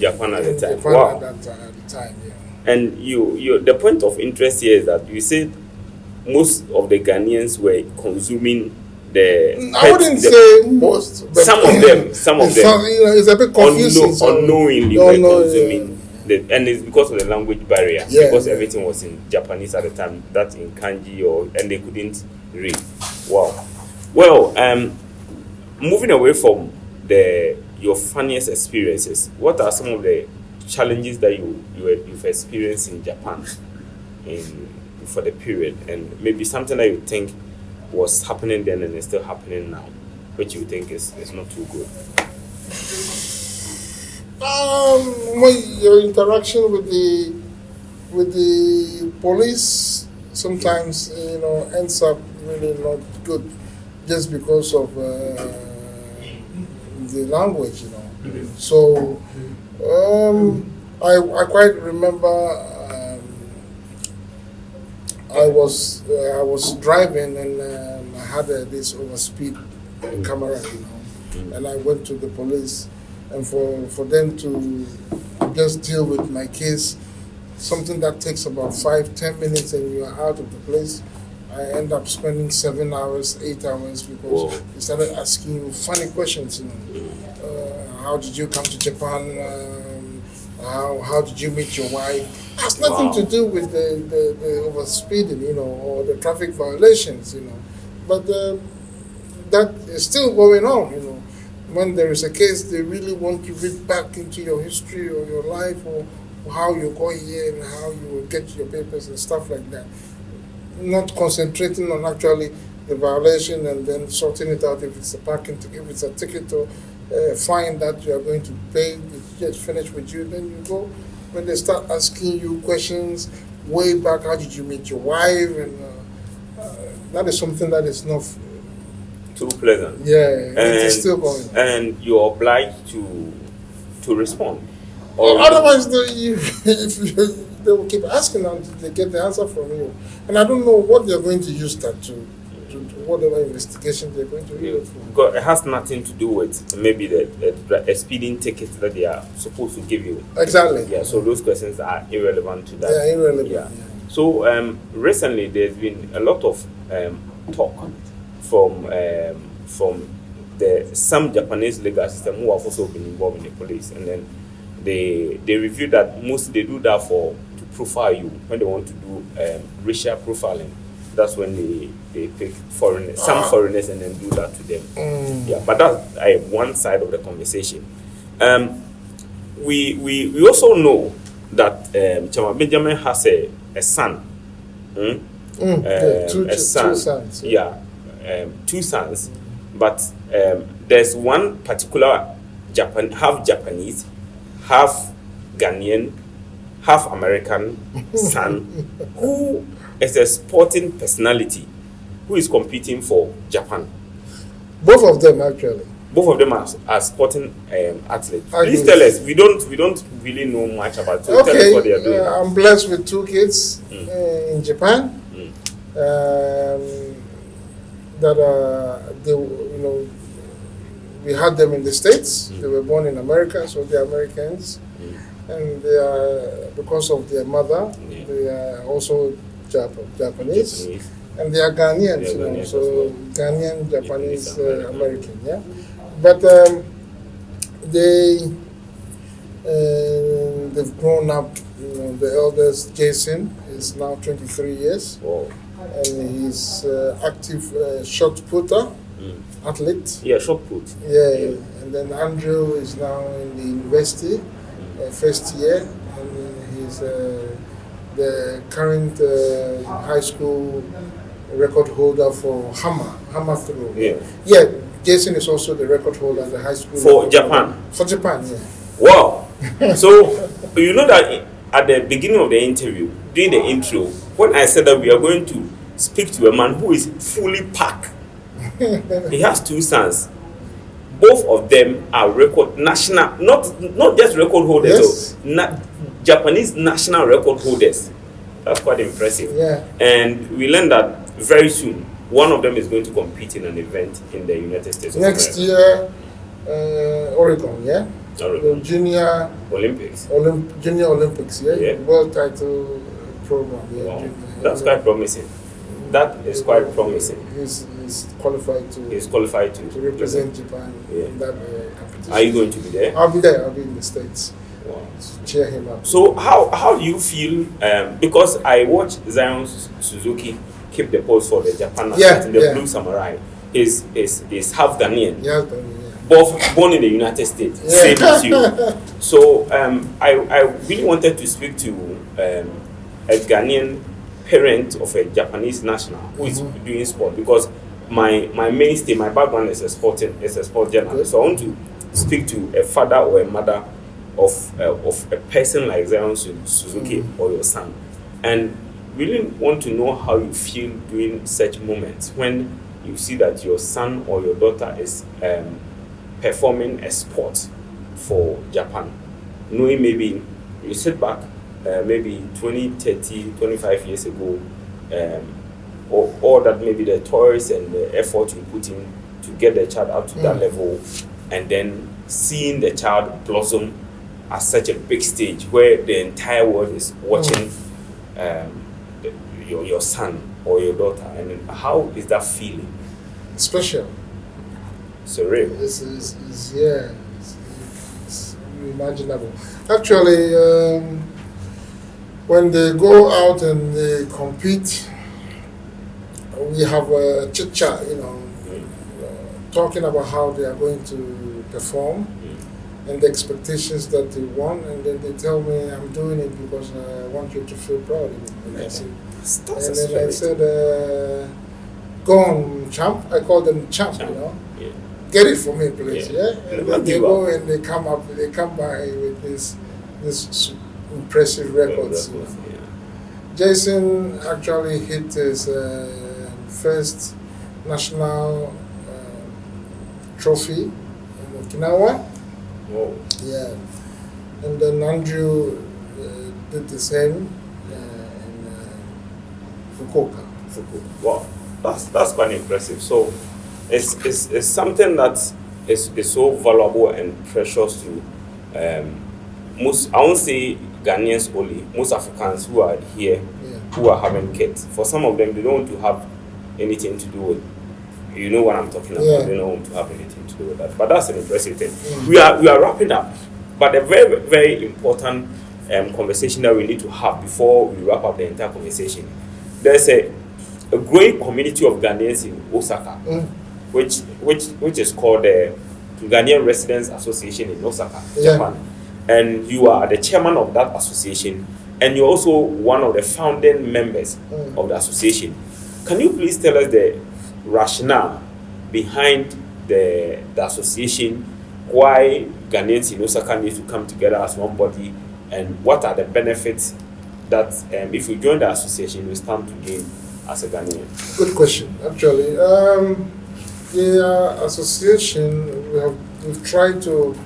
Speaker 2: Japan at the time.
Speaker 3: At the time,
Speaker 2: And the point of interest here is that you said most of the Ghanaians were consuming I
Speaker 3: wouldn't say most, but
Speaker 2: some of them.
Speaker 3: It's a bit confusing.
Speaker 2: Unknowingly were consuming, and it's because of the language barrier. Because everything was in Japanese at the time, that in kanji, and they couldn't read. Wow. Well, moving away from your funniest experiences, what are some of the challenges that you've experienced in Japan for the period, and maybe something that you think was happening then and is still happening now, which you think is not too good?
Speaker 3: Your interaction with the police sometimes ends up really not good, just because of the language, So I quite remember. I was driving, and I had this overspeed camera, and I went to the police, and for them to just deal with my case, something that takes about 5-10 minutes, and you are out of the place. I end up spending 7 hours, 8 hours, because they started asking you funny questions. How did you come to Japan? How did you meet your wife? It has nothing to do with the overspeeding, or the traffic violations, But that is still going on, When there is a case, they really want to read back into your history or your life, or how you go here and how you will get your papers and stuff like that. Not concentrating on actually the violation and then sorting it out if it's a parking ticket, if it's a ticket or fine that you are going to pay, it's just finished with you, then you go. When they start asking you questions way back, how did you meet your wife? And that is something that is not
Speaker 2: too pleasant.
Speaker 3: Yeah, it is still going.
Speaker 2: And you're obliged to respond.
Speaker 3: Otherwise, they will keep asking until they get the answer from you. And I don't know what they're going to use that to whatever investigation they're going to use it for.
Speaker 2: Because it has nothing to do with maybe the speeding ticket that they are supposed to give you.
Speaker 3: Exactly.
Speaker 2: Yeah, so those questions are irrelevant to that.
Speaker 3: Yeah, irrelevant.
Speaker 2: Yeah. So recently there's been a lot of talk from some Japanese legal system who have also been involved in the police, and then they review that mostly they do that to profile you when they want to do racial profiling. That's when they pick some foreigners and then do that to them. Yeah, but that's one side of the conversation. We also know that Chama Benjamin has a son.
Speaker 3: Two sons.
Speaker 2: Yeah, 2 sons. But there's one particular half Japanese, half Ghanaian, half American son who is a sporting personality who is competing for Japan.
Speaker 3: Both of them actually.
Speaker 2: Both of them are sporting athletes. Please tell us. We don't really know much about it. So tell us what they are doing.
Speaker 3: I'm blessed with 2 kids in Japan. We had them in the States. They were born in America, so they're Americans, and they are, because of their mother, they are also Japanese, and they are Ghanaians. So Ghanaian, Japanese, American, yeah. But they've grown up. The eldest, Jason, is now 23 years.
Speaker 2: Wow.
Speaker 3: And he's active shot putter, athlete.
Speaker 2: Yeah, shot put.
Speaker 3: Yeah, and then Andrew is now in the university, first year, and he's the current high school record holder for hammer throw. Yeah, Jason is also the record holder at the high school.
Speaker 2: For Japan?
Speaker 3: For Japan, yeah.
Speaker 2: Wow. So, you know that at the beginning of the interview, during the intro, when I said that we are going to speak to a man who is fully packed, he has 2 sons. Both of them are national, not just record holders, Japanese national record holders. That's quite impressive.
Speaker 3: Yeah.
Speaker 2: And we learned that very soon, one of them is going to compete in an event in the United States.
Speaker 3: Next year, Oregon, yeah?
Speaker 2: Oregon.
Speaker 3: Junior
Speaker 2: Olympics.
Speaker 3: Junior Olympics, yeah? World title program, yeah.
Speaker 2: Wow. That's quite promising. That is quite promising.
Speaker 3: He's qualified to represent Japan in that competition.
Speaker 2: Are you going to be there?
Speaker 3: I'll be there. I'll be in the States.
Speaker 2: Wow.
Speaker 3: To cheer him up.
Speaker 2: So how do you feel? Because I watched Zion Suzuki keep the pose for the Japan in the Blue Samurai. Is half Ghanaian.
Speaker 3: Yeah,
Speaker 2: Both born in the United States. Same as you. So I really wanted to speak to a Ghanaian parent of a Japanese national who is doing sport, because my mainstay, my background is a sport journalist. So I want to speak to a father or a mother of a person like Zion Suzuki or your son, and really want to know how you feel during such moments when you see that your son or your daughter is performing a sport for Japan, knowing maybe you sit back maybe 20, 30, 25 years ago, or that maybe the toys and the effort you put in to get the child up to that level, and then seeing the child blossom at such a big stage where the entire world is watching your son or your daughter, and then how is that feeling?
Speaker 3: Special.
Speaker 2: Surreal.
Speaker 3: It's unimaginable. Actually, when they go out and they compete, we have a chit chat, talking about how they are going to perform and the expectations that they want, and then they tell me, I'm doing it because I want you to feel proud of me. And I said, go on, champ. I call them champ. Get it for me, please. And then they go and they come by with this impressive records. Jason actually hit his first national trophy in Okinawa.
Speaker 2: Whoa.
Speaker 3: Yeah, and then Andrew did the same in Fukuoka.
Speaker 2: Wow. That's quite impressive. So it's something that is so valuable and precious to most. I won't say Ghanaians only. Most Africans who are here, who are having kids. For some of them, they don't want to have anything to do with. You know what I'm talking about. They don't want to have anything to do with that. But that's an impressive thing. We are wrapping up. But a very, very important conversation that we need to have before we wrap up the entire conversation. There's a growing community of Ghanaians in Osaka, which is called the Ghanaian Residents Association in Osaka, Japan. And you are the chairman of that association, and you're also one of the founding members of the association. Can you please tell us the rationale behind the association, why Ghanaians in Osaka need to come together as one body, and what are the benefits that if you join the association you stand to gain as a Ghanaian?
Speaker 3: Good question. Actually, the association, we've tried to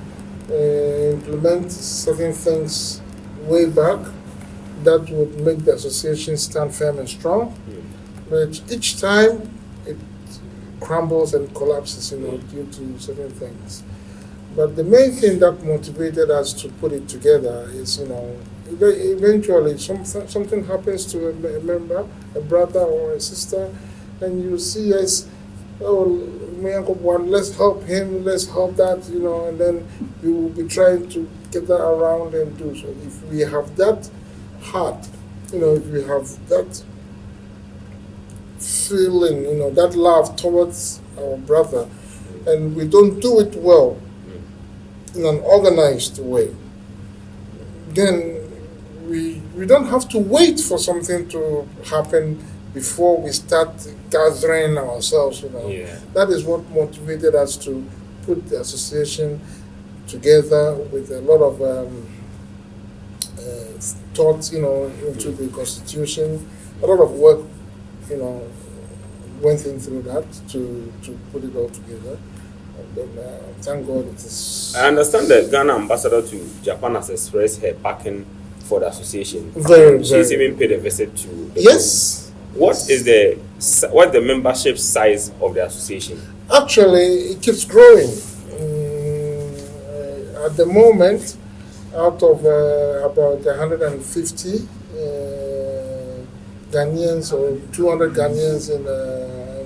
Speaker 3: implement certain things way back that would make the association stand firm and strong, but each time it crumbles and collapses, due to certain things. But the main thing that motivated us to put it together is, eventually something happens to a member, a brother or a sister, and you see us, my uncle one, let's help him, let's help that, and then we will be trying to get that around and do so. If we have that heart, if we have that feeling, that love towards our brother, and we don't do it well in an organized way, then we don't have to wait for something to happen before we start gathering ourselves. That is what motivated us to put the association together with a lot of thoughts, into the constitution. A lot of work, went in through that to put it all together. And thank God it is.
Speaker 2: I understand the Ghana ambassador to Japan has expressed her backing for the association. She's even paid a visit to the
Speaker 3: Yes.
Speaker 2: What's the membership size of the association?
Speaker 3: Actually, it keeps growing. At the moment, out of about 150 Ghanaians or 200 Ghanaians in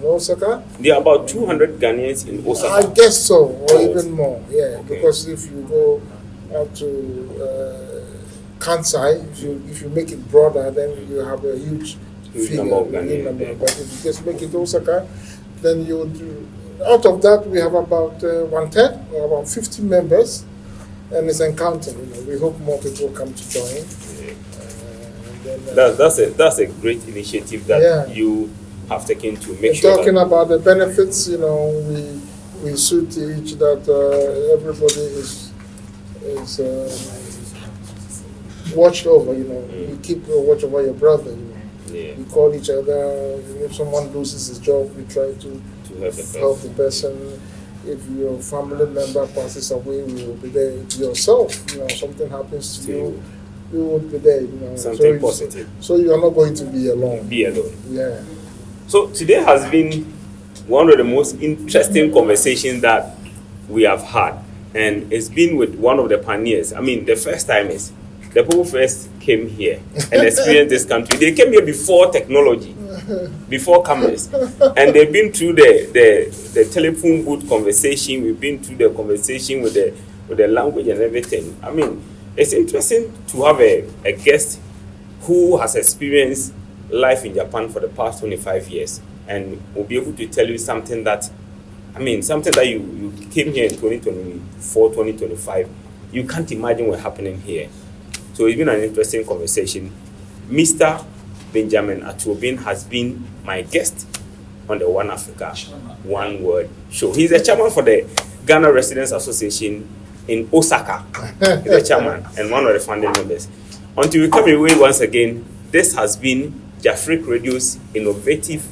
Speaker 3: Osaka.
Speaker 2: There are about 200 Ghanaians in Osaka.
Speaker 3: I guess so, or even more. Yeah, okay. Because if you go out to Kansai, if you make it broader, then you have a huge
Speaker 2: number of Ghanaians.
Speaker 3: But if you just make it Osaka, then you would. Out of that, we have about 1/3, or about 50 members, and it's counting. We hope more people come to join.
Speaker 2: That's a great initiative that you have taken to make sure.
Speaker 3: Talking about the benefits, we see to each that everybody is watched over. You keep watch over your brother. We call each other. If someone loses his job, we try to help the person. If your family member passes away, we will be there. If yourself, something happens to you, we will be there.
Speaker 2: Something positive.
Speaker 3: So you are not going to be alone. Yeah.
Speaker 2: So today has been one of the most interesting conversations that we have had, and it's been with one of the pioneers. I mean, the first time is the people first came here and experienced this country. They came here before technology, before cameras, and they've been through the telephone booth conversation. We've been through the conversation with the language and everything. I mean, it's interesting to have a guest who has experienced life in Japan for the past 25 years and will be able to tell you something that you came here in 2024, 2025, you can't imagine what's happening here. So it's been an interesting conversation. Mr. Benjamin Atuobeng has been my guest on the One Africa, One World show. He's the chairman for the Ghana Residents Association in Osaka. He's the chairman and one of the founding members. Until we come away once again, this has been JafriQ Radio's innovative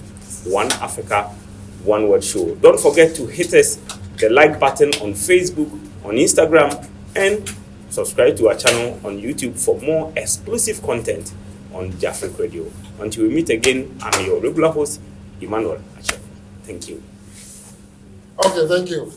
Speaker 2: One Africa, One World show. Don't forget to hit us the like button on Facebook, on Instagram, and subscribe to our channel on YouTube for more exclusive content on JafriQ Radio. Until we meet again, I'm your regular host, Emmanuel Atuobeng. Thank you.
Speaker 3: Okay, thank you.